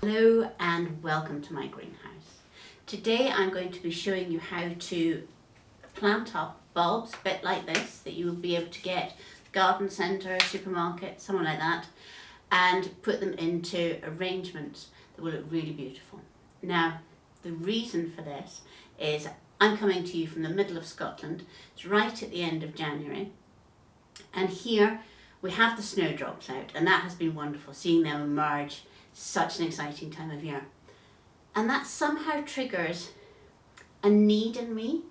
Hello and welcome to my greenhouse. Today I'm going to be showing you how to plant up bulbs, a bit like this, that you will be able to get garden centre, supermarket, somewhere like that, and put them into arrangements that will look really beautiful. Now, the reason for this is I'm coming to you from the middle of Scotland. It's right at the end of January, and here we have the snowdrops out, and that has been wonderful, seeing them emerge. Such an exciting time of year. And that somehow triggers a need in me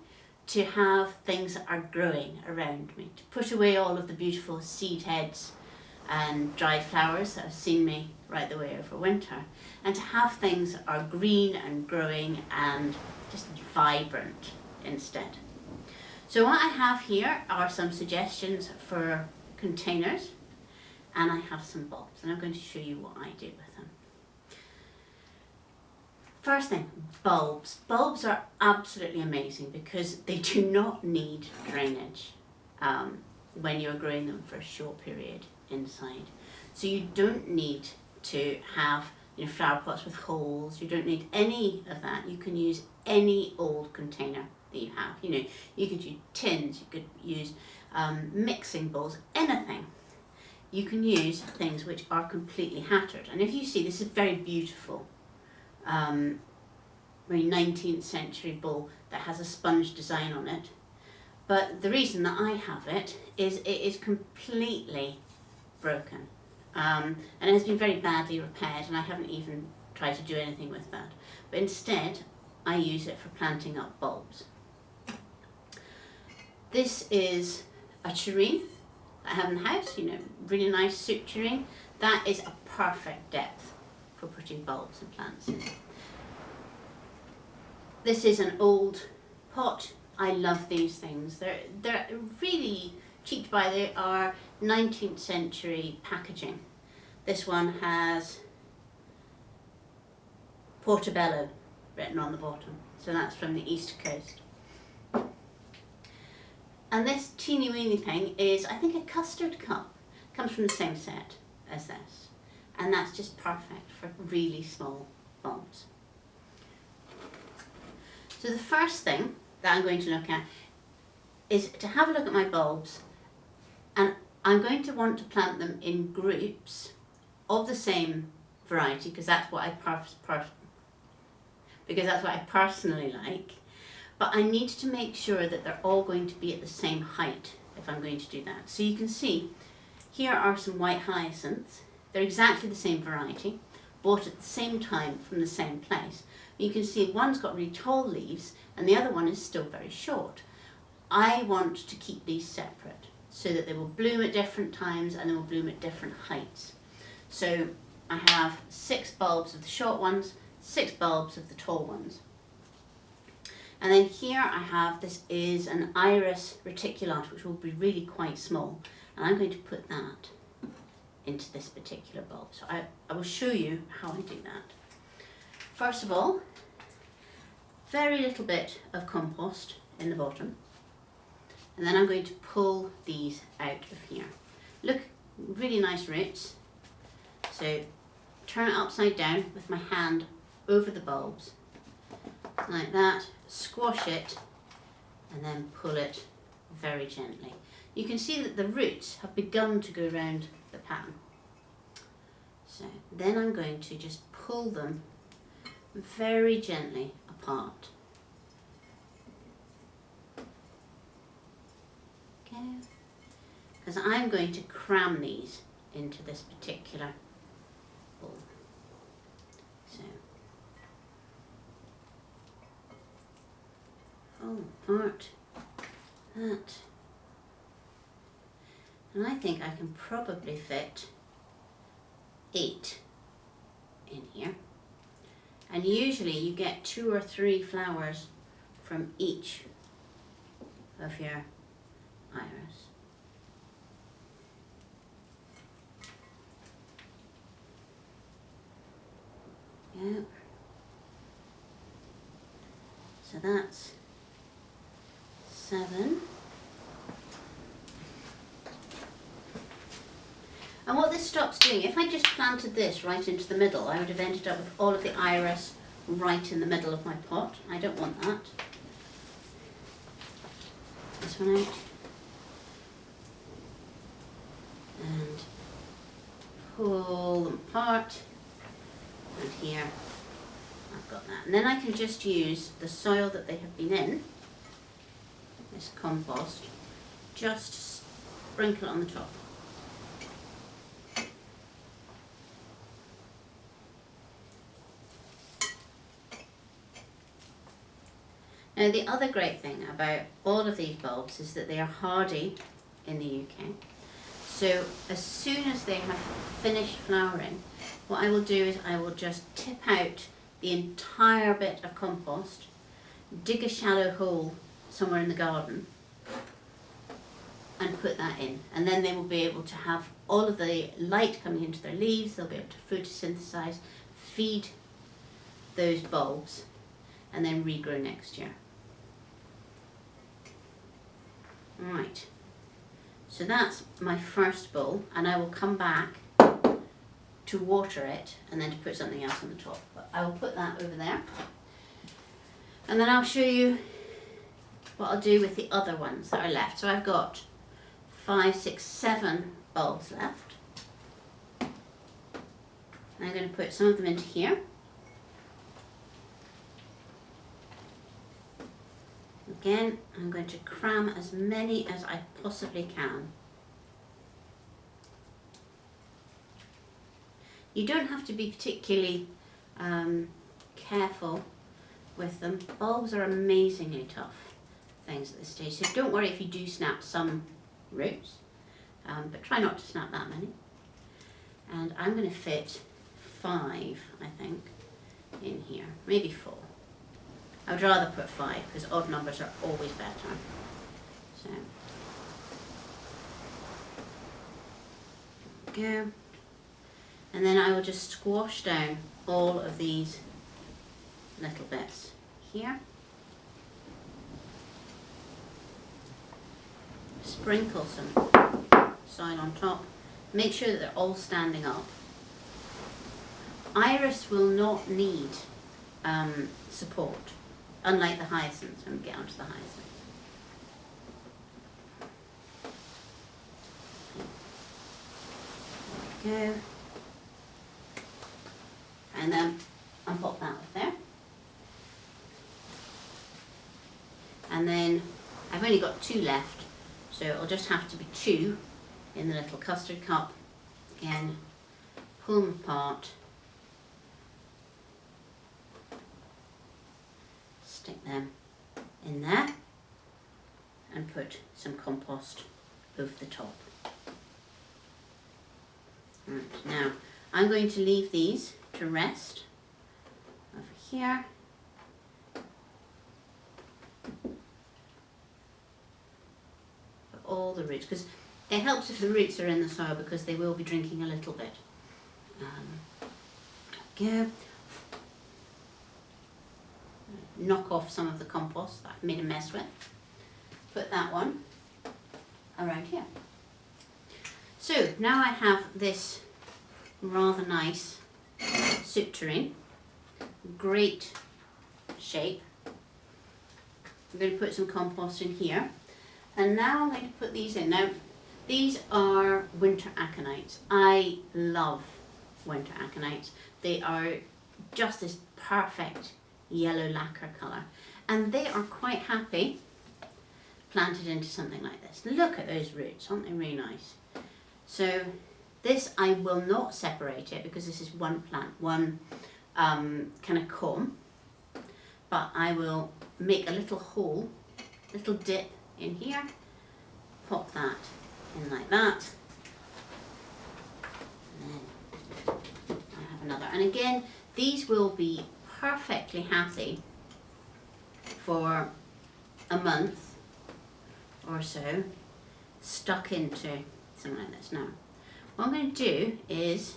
to have things that are growing around me, to put away all of the beautiful seed heads and dried flowers that have seen me right the way over winter, and to have things that are green and growing and just vibrant instead. So what I have here are some suggestions for containers, and I have some bulbs, and I'm going to show you what I do with them. First thing, bulbs. Bulbs are absolutely amazing because they do not need drainage when you're growing them for a short period inside. So you don't need to have flower pots with holes. You don't need any of that. You can use any old container that you have. You could use tins, you could use mixing bowls, anything. You can use things which are completely hattered. And if you see, this is very beautiful. Very 19th century bowl that has a sponge design on it. But the reason that I have it is it is completely broken. And it has been very badly repaired, and I haven't even tried to do anything with that. But instead, I use it for planting up bulbs. This is a tureen that I have in the house, really nice soup tureen. That is a perfect depth for putting bulbs and plants in. This is an old pot. I love these things. They're really cheap to buy. They are 19th century packaging. This one has Portobello written on the bottom, so that's from the East Coast. And this teeny weeny thing is, I think, a custard cup. Comes from the same set as this. And that's just perfect for really small bulbs. So the first thing that I'm going to look at is to have a look at my bulbs, and I'm going to want to plant them in groups of the same variety, because that's what I personally like. But I need to make sure that they're all going to be at the same height if I'm going to do that. So you can see here are some white hyacinths. They're exactly the same variety, bought at the same time from the same place. You can see one's got really tall leaves and the other one is still very short. I want to keep these separate so that they will bloom at different times and they will bloom at different heights. So I have 6 bulbs of the short ones, 6 bulbs of the tall ones. And then here I have, this is an iris reticulata, which will be really quite small. And I'm going to put that into this particular bulb. So I will show you how I do that. First of all, very little bit of compost in the bottom. And then I'm going to pull these out of here. Look, really nice roots. So turn it upside down with my hand over the bulbs, like that, squash it, and then pull it very gently. You can see that the roots have begun to go around the pattern. So then I'm going to just pull them very gently apart. Okay, because I'm going to cram these into this particular bowl. So pull apart that, and I think I can probably fit 8 in here. And usually you get 2 or 3 flowers from each of your iris. Yep. So that's 7. And what this stops doing, if I just planted this right into the middle, I would have ended up with all of the iris right in the middle of my pot. I don't want that. This one out. And pull them apart. And here I've got that. And then I can just use the soil that they have been in, this compost, just sprinkle it on the top. Now the other great thing about all of these bulbs is that they are hardy in the UK. So as soon as they have finished flowering, what I will do is I will just tip out the entire bit of compost, dig a shallow hole somewhere in the garden and put that in. And then they will be able to have all of the light coming into their leaves, they'll be able to photosynthesize, feed those bulbs and then regrow next year. Right, so that's my first bowl, and I will come back to water it and then to put something else on the top. But I will put that over there, and then I'll show you what I'll do with the other ones that are left. So I've got 5, 6, 7 bulbs left. And I'm going to put some of them into here. Again, I'm going to cram as many as I possibly can. You don't have to be particularly careful with them. Bulbs are amazingly tough things at this stage, so don't worry if you do snap some roots, but try not to snap that many. And I'm going to fit 5, I think, in here, maybe 4. I would rather put 5 because odd numbers are always better. So, there we go. And then I will just squash down all of these little bits here. Sprinkle some soil on top. Make sure that they're all standing up. Iris will not need support, unlike the hyacinths, when we get onto the hyacinths. There we go. And then I'll pop that up there. And then I've only got 2 left, so it'll just have to be 2 in the little custard cup. Again, pull them apart. Stick them in there and put some compost over the top. Right, now I'm going to leave these to rest over here. For all the roots, because it helps if the roots are in the soil because they will be drinking a little bit. There we go. Knock off some of the compost that I've made a mess with. Put that one around here. So now I have this rather nice soup tureen. Great shape. I'm going to put some compost in here. And now I'm going to put these in. Now, these are winter aconites. I love winter aconites. They are just this perfect yellow lacquer colour, and they are quite happy planted into something like this. Look at those roots, aren't they really nice? So this, I will not separate it because this is one plant, one kind of comb, but I will make a little hole, little dip in here, pop that in like that, and then I have another. And again, these will be perfectly happy for a month or so stuck into something like this. Now, what I'm going to do is,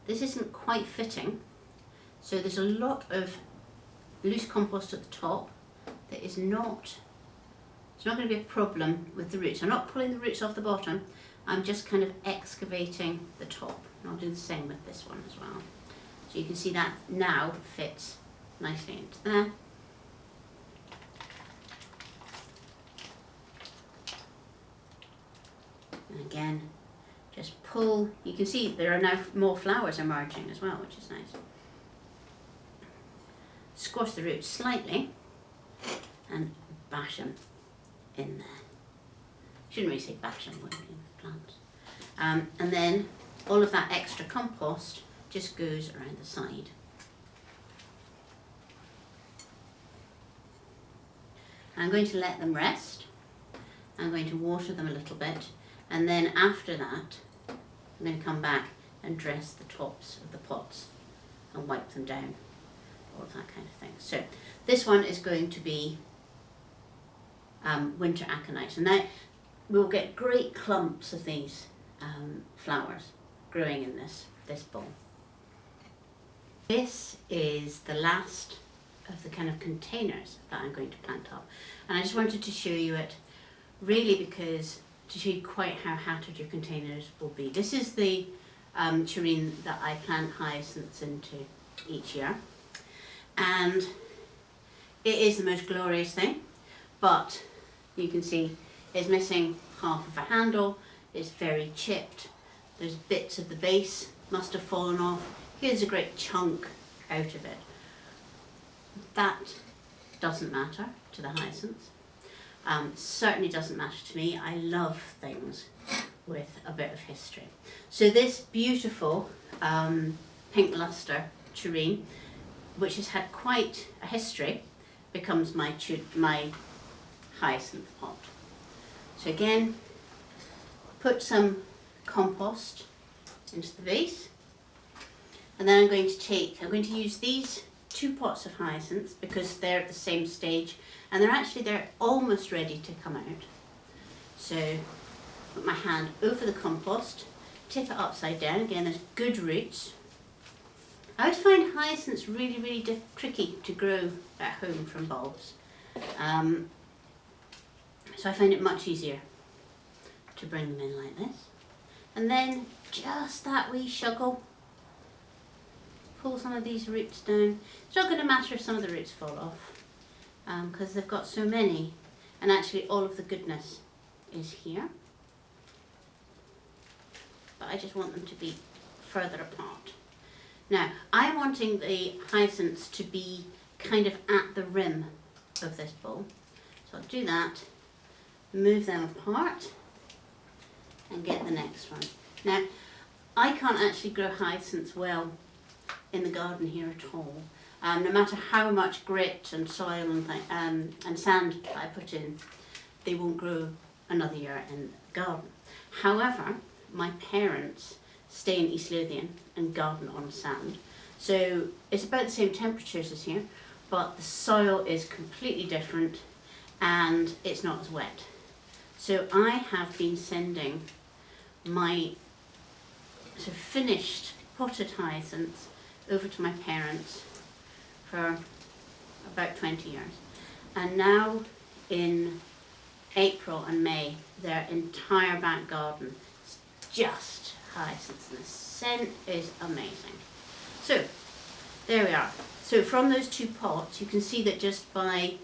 this isn't quite fitting, so there's a lot of loose compost at the top that is not, it's not going to be a problem with the roots. I'm not pulling the roots off the bottom, I'm just kind of excavating the top. And I'll do the same with this one as well. So you can see that now fits nicely into there. And again, just pull. You can see there are now more flowers emerging as well, which is nice. Squash the roots slightly and bash them in there. Shouldn't really say bash them, would you, plants. And then all of that extra compost just goes around the side. I'm going to let them rest. I'm going to water them a little bit, and then after that I'm going to come back and dress the tops of the pots and wipe them down, all of that kind of thing. So this one is going to be winter aconite, and now we'll get great clumps of these flowers growing in this bowl. This is the last of the kind of containers that I'm going to plant up, and I just wanted to show you it really because to show you quite how hattered your containers will be. This is the tureen that I plant hyacinths into each year, and it is the most glorious thing, but you can see it's missing half of a handle, it's very chipped, there's bits of the base must have fallen off. Here's a great chunk out of it. That doesn't matter to the hyacinths. Certainly doesn't matter to me. I love things with a bit of history. So this beautiful pink luster tureen, which has had quite a history, becomes my hyacinth pot. So again, put some compost into the base, and then I'm going to use these 2 pots of hyacinths because they're at the same stage, and they're almost ready to come out. So put my hand over the compost, tip it upside down. Again, there's good roots. I always find hyacinths really, really tricky to grow at home from bulbs. So I find it much easier to bring them in like this. And then just that wee shuggle. Pull some of these roots down. It's not going to matter if some of the roots fall off because they've got so many, and actually all of the goodness is here. But I just want them to be further apart. Now, I'm wanting the hyacinths to be kind of at the rim of this bowl. So I'll do that, move them apart and get the next one. Now, I can't actually grow hyacinths well in the garden here at all. No matter how much grit and soil and sand I put in, they won't grow another year in the garden. However, my parents stay in East Lothian and garden on sand. So it's about the same temperatures as here, but the soil is completely different and it's not as wet. So I have been sending my sort of finished potted hyacinths over to my parents for about 20 years. And now in April and May, their entire back garden is just hyacinths, and the scent is amazing. So there we are. So from those 2 pots, you can see that just by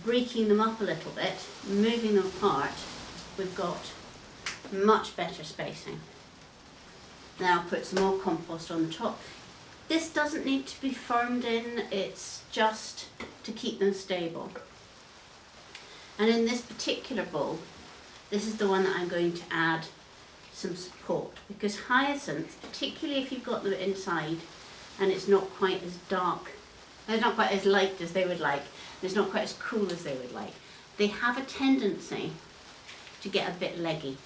breaking them up a little bit, moving them apart, we've got much better spacing. Now I'll put some more compost on the top. This doesn't need to be firmed in, it's just to keep them stable. And in this particular bowl, this is the one that I'm going to add some support, because hyacinths, particularly if you've got them inside and it's not quite as dark, it's not quite as light as they would like, and it's not quite as cool as they would like, they have a tendency to get a bit leggy.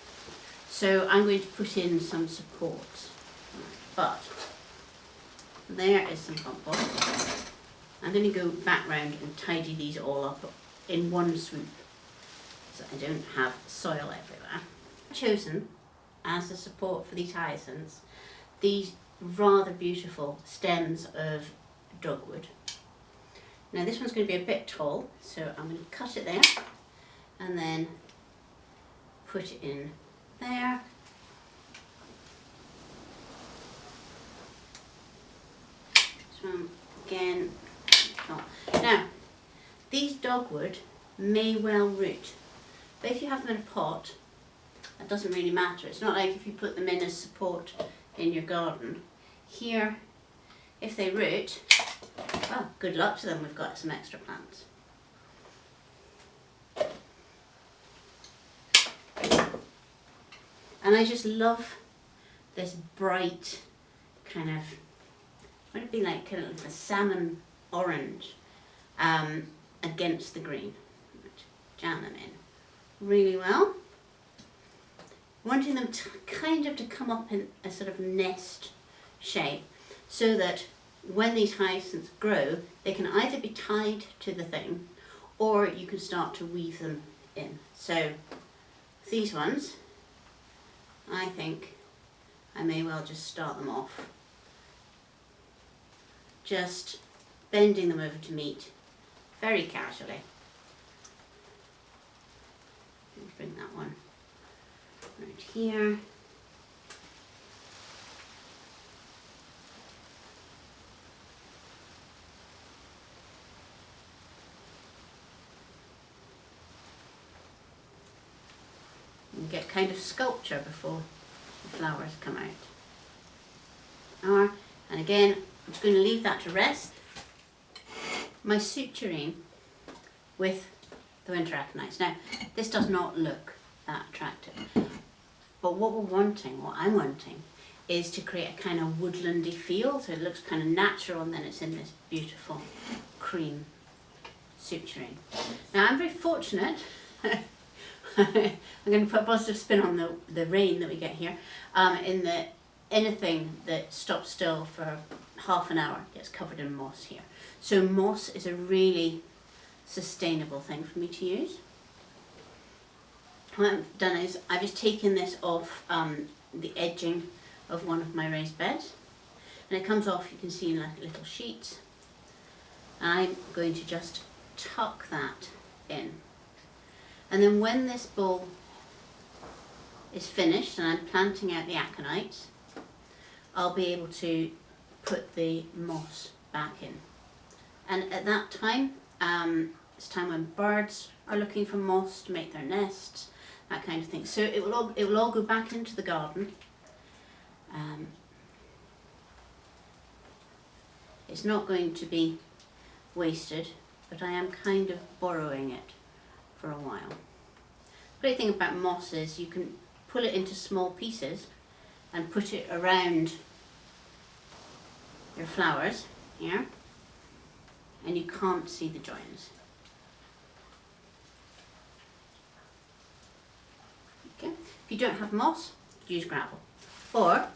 So I'm going to put in some support. But there is some compost. I'm going to go back round and tidy these all up in one swoop so I don't have soil everywhere. I've chosen as a support for these hyacinths these rather beautiful stems of dogwood. Now this one's going to be a bit tall, so I'm going to cut it there and then put it in there. This one again. Now, these dogwood may well root, but if you have them in a pot, that doesn't really matter. It's not like if you put them in as support in your garden. Here, if they root, well, good luck to them, we've got some extra plants. And I just love this bright kind of, what would it be like, kind of a salmon orange against the green. Jam them in really well. Wanting them to kind of to come up in a sort of nest shape so that when these hyacinths grow, they can either be tied to the thing or you can start to weave them in. So these ones, I think I may well just start them off. Just bending them over to meet very casually. Let's bring that one right here. And get kind of sculpture before the flowers come out. And again, I'm just going to leave that to rest. My suturine with the winter aconites. Now, this does not look that attractive, but what I'm wanting, is to create a kind of woodlandy feel, so it looks kind of natural, and then it's in this beautiful cream suturine. Now, I'm very fortunate. I'm going to put a positive spin on the rain that we get here. In that anything that stops still for half an hour gets covered in moss here. So moss is a really sustainable thing for me to use. What I've done is I've just taken this off the edging of one of my raised beds, and it comes off, you can see, in like little sheets. I'm going to just tuck that in. And then when this bowl is finished and I'm planting out the aconites, I'll be able to put the moss back in. And at that time, it's time when birds are looking for moss to make their nests, that kind of thing. So it will all go back into the garden. It's not going to be wasted, but I am kind of borrowing it for a while. The great thing about moss is you can pull it into small pieces and put it around your flowers here, and you can't see the joins. Okay. If you don't have moss, use gravel, or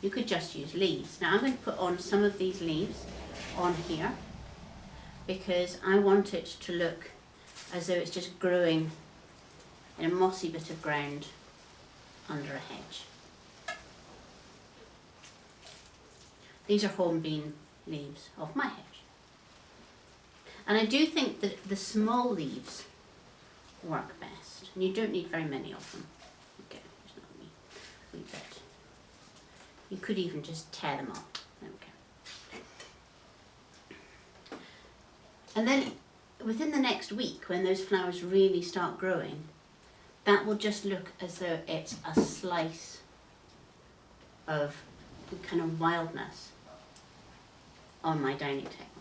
you could just use leaves. Now I'm going to put on some of these leaves on here because I want it to look as though it's just growing in a mossy bit of ground under a hedge. These are hornbeam leaves off my hedge. And I do think that the small leaves work best. And you don't need very many of them. Okay, there's not me. Wee bit. You could even just tear them off. There we go. And then within the next week, when those flowers really start growing, that will just look as though it's a slice of kind of wildness on my dining table.